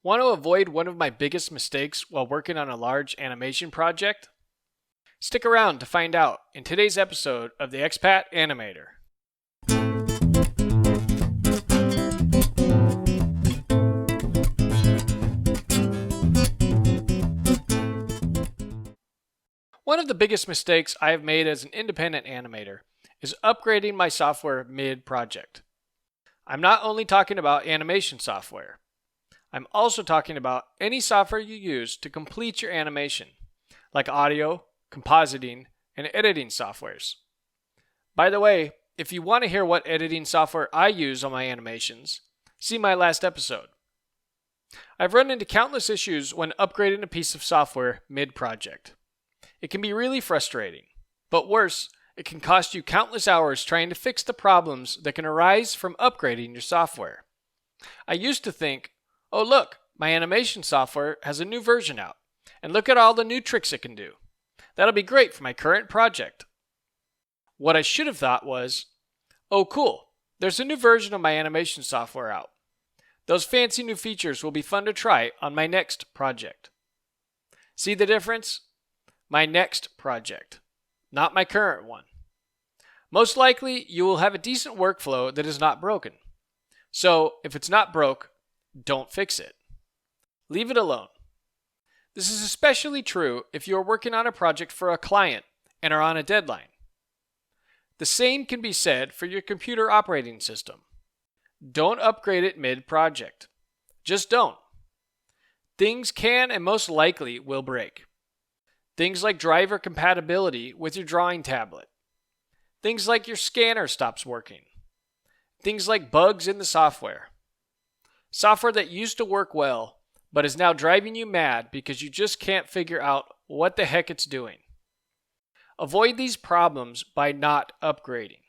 Want to avoid one of my biggest mistakes while working on a large animation project? Stick around to find out in today's episode of the Expat Animator. One of the biggest mistakes I have made as an independent animator is upgrading my software mid-project. I'm not only talking about animation software. I'm also talking about any software you use to complete your animation, like audio, compositing, and editing softwares. By the way, if you want to hear what editing software I use on my animations, see my last episode. I've run into countless issues when upgrading a piece of software mid-project. It can be really frustrating, but worse, it can cost you countless hours trying to fix the problems that can arise from upgrading your software. I used to think, oh look, my animation software has a new version out, and look at all the new tricks it can do. That'll be great for my current project. What I should have thought was, oh cool, there's a new version of my animation software out. Those fancy new features will be fun to try on my next project. See the difference? My next project, not my current one. Most likely, you will have a decent workflow that is not broken. So, if it's not broke, don't fix it. Leave it alone. This is especially true if you are working on a project for a client and are on a deadline. The same can be said for your computer operating system. Don't upgrade it mid-project. Just don't. Things can and most likely will break. Things like driver compatibility with your drawing tablet. Things like your scanner stops working. Things like bugs in the software. Software that used to work well, but is now driving you mad because you just can't figure out what the heck it's doing. Avoid these problems by not upgrading.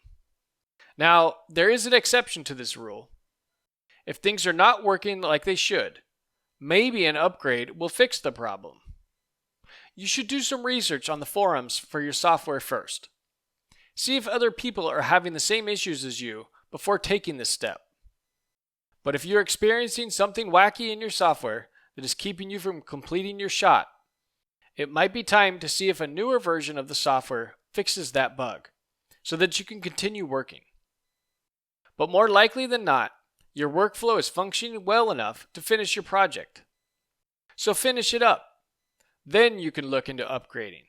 Now, there is an exception to this rule. If things are not working like they should, maybe an upgrade will fix the problem. You should do some research on the forums for your software first. See if other people are having the same issues as you before taking this step. But if you're experiencing something wacky in your software that is keeping you from completing your shot, it might be time to see if a newer version of the software fixes that bug so that you can continue working. But more likely than not, your workflow is functioning well enough to finish your project. So finish it up. Then you can look into upgrading.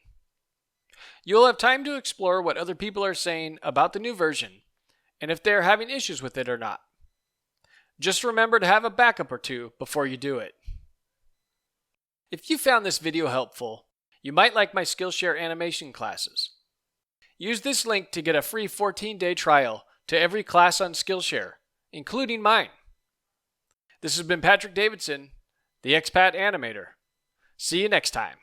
You'll have time to explore what other people are saying about the new version and if they're having issues with it or not. Just remember to have a backup or two before you do it. If you found this video helpful, you might like my Skillshare animation classes. Use this link to get a free 14-day trial to every class on Skillshare, including mine. This has been Patrick Davidson, the Expat Animator. See you next time.